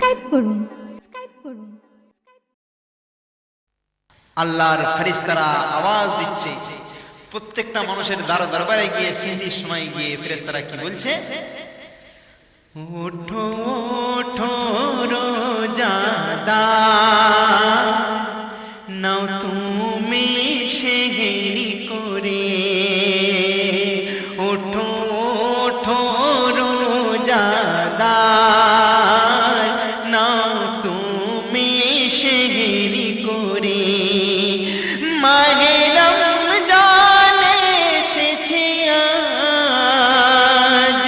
Subscribe করুন। আল্লাহর ফেরেশতারা আওয়াজ দিচ্ছে, প্রত্যেকটা মানুষের দরবারে গিয়ে সিজদির সময় গিয়ে ফেরেশতারা কি বলছে? ওঠো ওঠো রোজাদার, নাও তুমি সেহরি করে। ওঠো ওঠো রোজাদার, নাও তুমি সেহরি করে। মাহে রমজান এসেছে আজ,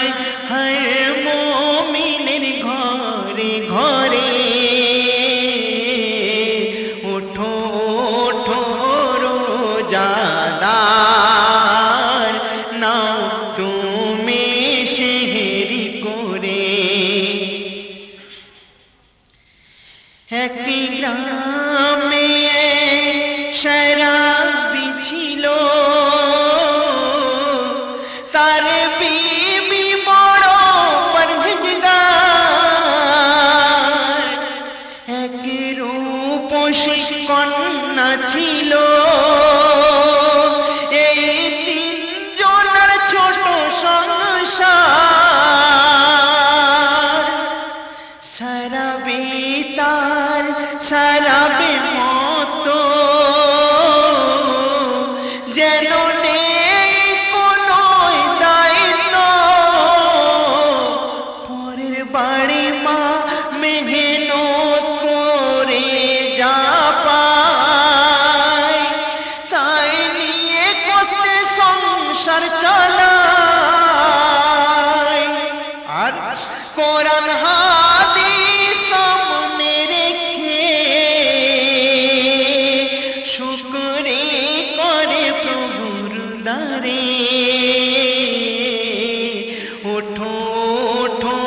হর মুমিনের ঘরে ঘরে। ওঠো ওঠো রোজাদার, নাও তুমি সেহরি করে। এক গ্রামে শরাবি ছিল, তার বিবি বড় পরহেজগার। এক রূপসী কন্যা ছিল, এই তিনজনের ছোট সংসার। শরাবি তার শরাবে মতো, যেন নেই কোনো দায়িত্ব। পরের বাড়ি মা মেহনত করে যা পায়, তাই নিয়ে কষ্টে সংসার চালায়। আর কোরআন হাদিস সামনে রেখে শুকরি করে প্রভুর দ্বারে। ওঠো ওঠো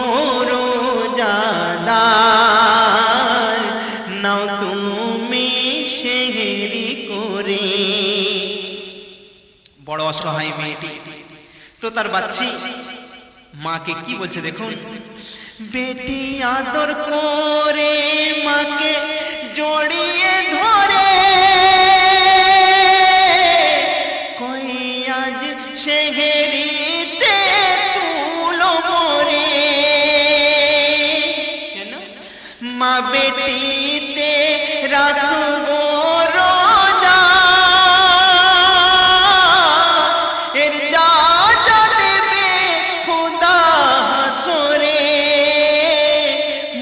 রোজাদার, নাও তুমি সেহরি করে। বড় অসহায় মেয়েটি তো তার বাচ্চি মাকে কি বলছে দেখুন। বেটি আদর করে মাকে জড়িয়ে ধরে, কই আজ সেহরিতে তুলো মরে। কেন? মা বেটিতে রাখবো রোজা, এর যা যা দেবে খোদা হাসরে।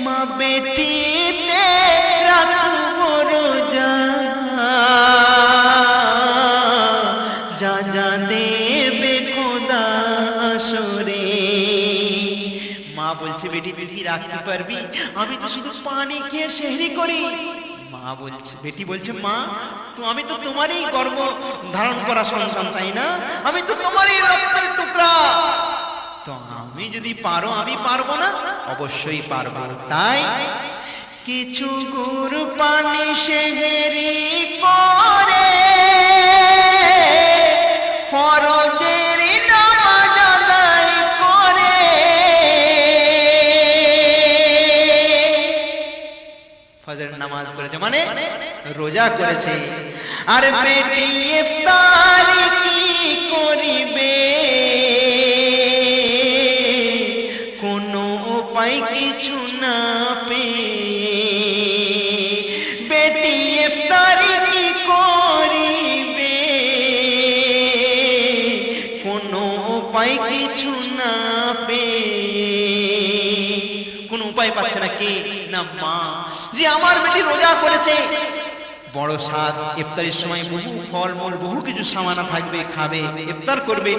মা বেটিতে রাখবো রোজা, যা যা দেবে খোদা হাসরে। মা বলছে, বেটি বেটি রাখতে পারবি? আমি তো শুধু পানি খেয়ে সেহরি করি। মা বলছে, বেটি বলছে, মা তো আমি তো তোমারই গর্ভ ধারণ করা সন্তান, তাই না? আমি তো তোমারই রক্তের টুকরা, তো আমি যদি পারো আমি পারবো না? অবশ্যই পারবো। তাই কিছু গুড় পানি সেহরি করে, ফরজের নামাজ আদায় করে। ফজরের নামাজ করেছে মানে রোজা করেছে। আর বেটি ইফতারি কি করিবে, কোনো উপায় কিছু না পেয়ে। বেটি ইফতারি কি করিবে, কোনো উপায় কিছু না পেয়ে। কোন উপায় পাচ্ছে না কে? না মা। যে আমার বেটি রোজা করেছে, বড় স্বাদ, ইফতারের সময় বহু ফল মূল বহু কিছু সামানা থাকবে, খাবে, ইফতার করবে,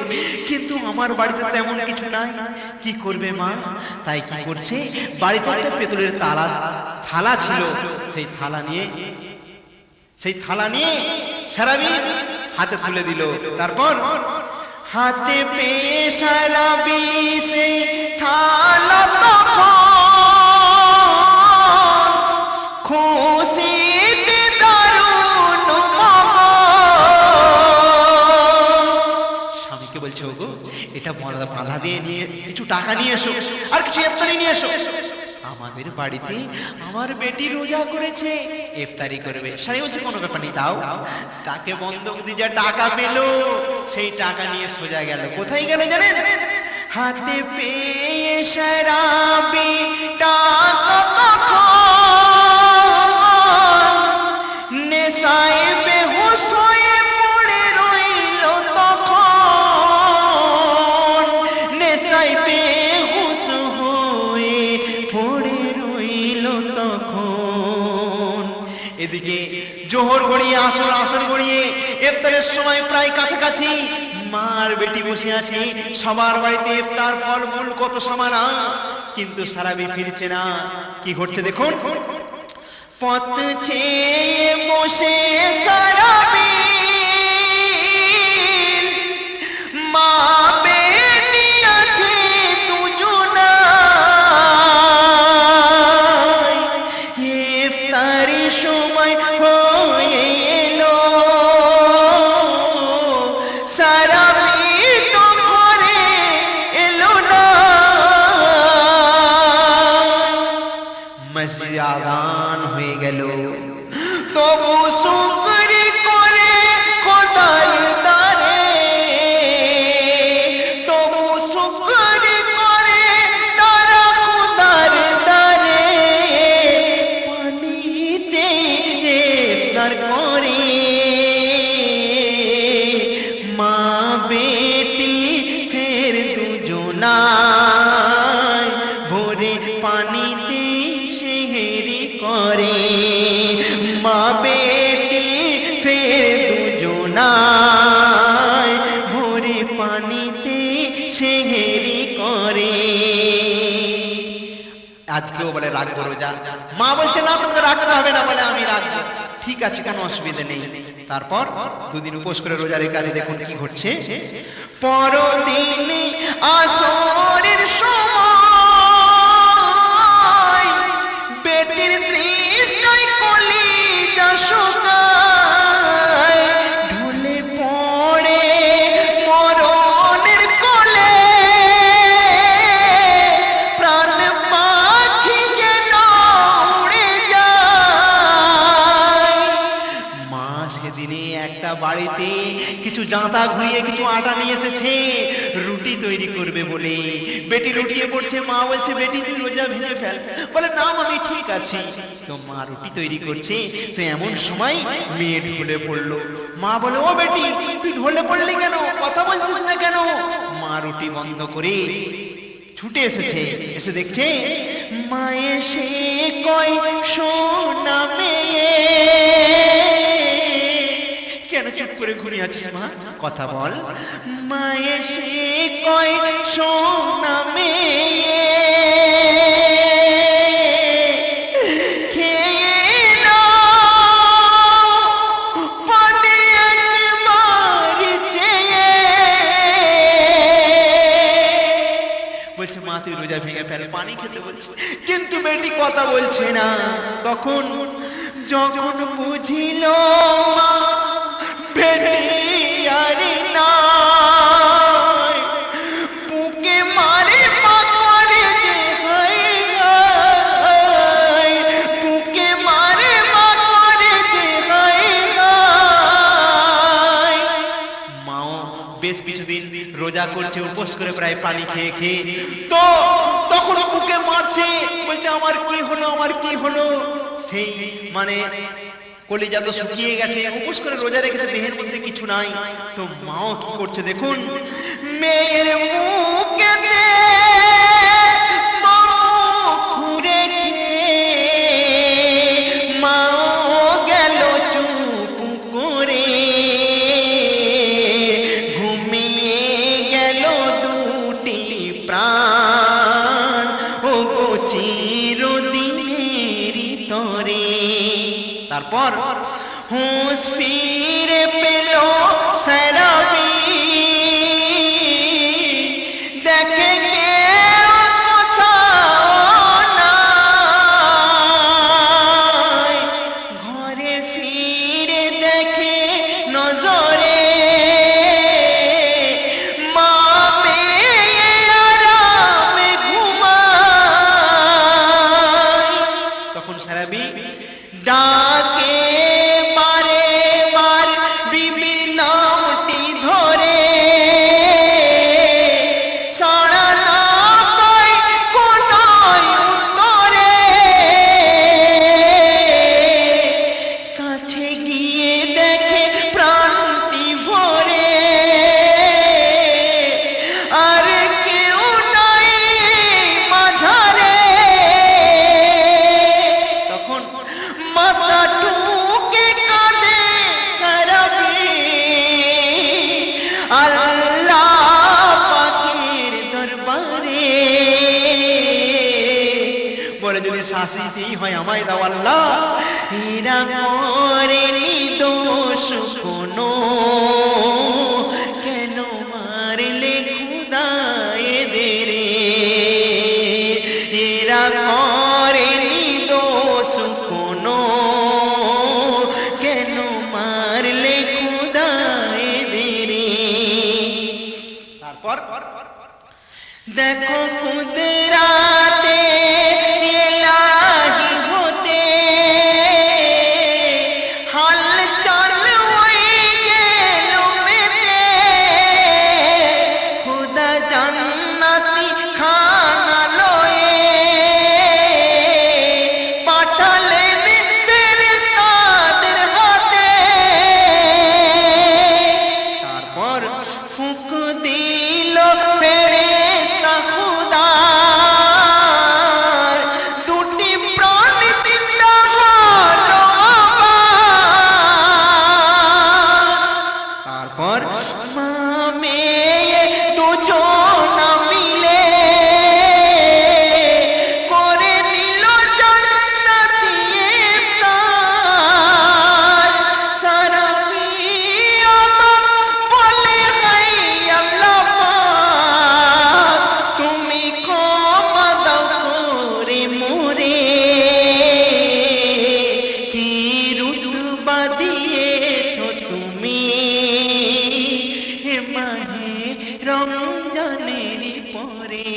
কিন্তু আমার বাড়িতে তেমন কিছু নাই। কি করবে মা? তাই কি করছে, বাড়িতে একটা পেতলের থালা ছিল, সেই থালা নিয়ে শরাবি হাতে তুলে দিল। তারপর হাতে পেয়ে শরাবি সেই থালা তখন খুশিতে দারুণ মগন। স্বামীকে বলছে, ওগো এটা বাঁধা দিয়ে নিয়ে কিছু টাকা নিয়ে এসো, আর কিছু ইফতারি নিয়ে এসো। আমাদের বাড়িতে আমার বেটি রোজা করেছে, ইফতারি করবে। সারি বলছে কোনো ব্যাপার নেই, দাও। তাকে বন্ধক দিয়ে যা টাকা পেল, সেই টাকা নিয়ে সোজা গেল। কোথায় গেল জানেন? হাতে পেয়ে শরাবি টাকা তখন নেশায় বেহুশ হয়ে পড়ে রইল তখন, নেশায় বেহুশ হয়ে পড়ে রইল তখন। এদিকে জোহর গড়িয়ে আসর, আসর গড়িয়ে ইফতারের সময় প্রায় কাছাকাছি। মার বেটি বসে আছে, সবার বাড়িতে ইফতার, ফলমূল, কত সামানা, কিন্তু সারাবি ফিরছে না। কি ঘটছে দেখুন। পথ চেয়ে বসে সারাবি, মা বেটি আছে দুজনাই, ইফতারি সময় হয়ে এলো, সারাবি তো ঘরে এলো না। মসজিদে আযান হয়ে গেল, তবু শুকরি করে খোদার দ্বারে, তবু শুকরি করে তারা খোদার দ্বারে, পানিতে ইফতার করে মা বেটি ফের দুজনায়, ভোরে পানিতে সেহরি করে মা বেটি ফের দুজনায়, ভোরে পানিতে সেহরি করে। আজকেও বলে রাখবো রোজা। মা বলছে না তোমাকে রাখতে হবে না, বলে আমি রাখবো। ঠিক আছে, কোনো অসুবিধা নেই। তারপর দুদিন উপোস করে রোজা রেখে আছে। দেখুন কি ঘটছে। পরদিন আসরের সময় বেটির তৃষ্ণায় কলিজা শুকায়, ঢলে পড়ে মরণের কোলে, প্রাণ পাখি যেন উড়ে যায়। মা সেদিনে একটা বাড়িতে কিছু জাঁতা ঘুরিয়ে কিছু আটা নিয়ে এসেছে, রুটি তৈরি করবে বলে। বেটি লুটিয়ে পড়ছে, মা বলছে বেটি তুই রোজা ভেঙে ফেল, বলে না আমি ঠিক আছি। তো মা রুটি তৈরি করছে, তো এমন সময় মেয়ে ঢলে পড়লো। মা বলে ও বেটি তুই ঢলে পড়লি কেন, কথা বলছিস না কেন? মা রুটি বন্ধ করে ছুটে এসেছে, এসে দেখছে মা এসে কয় সোনা মেয়ে, কেন চুপ করে ঘুরে আছিস মা, কথা বল। মা এসে কয় সোনা মেয়ে, খেয়ে নাও পানি একবার চেয়ে। বলছে মা তুই রোজা ভেঙে ফেল, পানি খেতে বলছে, কিন্তু বেটি কথা বলছে না। তখন যখন বুঝিল মা বেটি আরে নাই, বুকে মারে পাকড়ে যে হাই হাই, বুকে মারে পাকড়ে যে হাই হাই। মাও বেশ কিছুদিন রোজা করছে, উপোস করে প্রায় পানি খেয়ে খেয়ে, তো তখন বুকে মারছে, বলছে আমার কি হলো, আমার কি হলো। সেই মানে কলিজা তো শুকিয়ে গেছে, উপোস করে রোজা রেখেছে, দেহের মধ্যে কিছু নাই। তো মাও কি করছে দেখুন, মেয়ের মুখে ঘুরে মাও গেল চুপ করে, ঘুমিয়ে গেল দুটি প্রাণ, ও গো চিরদিনেরই তরে। তারপর হুঁশ ফিরে পেল সারাবি, দেখে কেউ কোথাও নাই, ঘরে ফিরে দেখে নজরে মা পেয়ে আরামে ঘুমায়। বলে যদি শাস্তিই হয় আমায় দাও আল্লাহ। এরা করেনি দোষ কোনো, কেন মারলে খুদা এদের? এরা করেনি দোষ কোনো, কেন মারলে খুদা এদের? তারপর দেখো কুদরাতে ইলাহি হতে হালচাল হয়ে গেল মেতে, খুদা জান্নাতি খানা লয়ে পাঠালেন ফেরেশতাদের হাতে। তারপর ফুঁক দিল ফেরেশতা খুদার, দুটি প্রাণ জিন্দা হলো আবার। তারপর মা মেয়ে দুজন মিলে করে নিল জান্নাতি ইফতার। সারা কিয়ামত বলে হাই আল্লাহ পাক, তুমি ক্ষমা দাও করে মোরে, কি রুতবা দিয়েছো তুমি হে মাহে রমজানের পরে।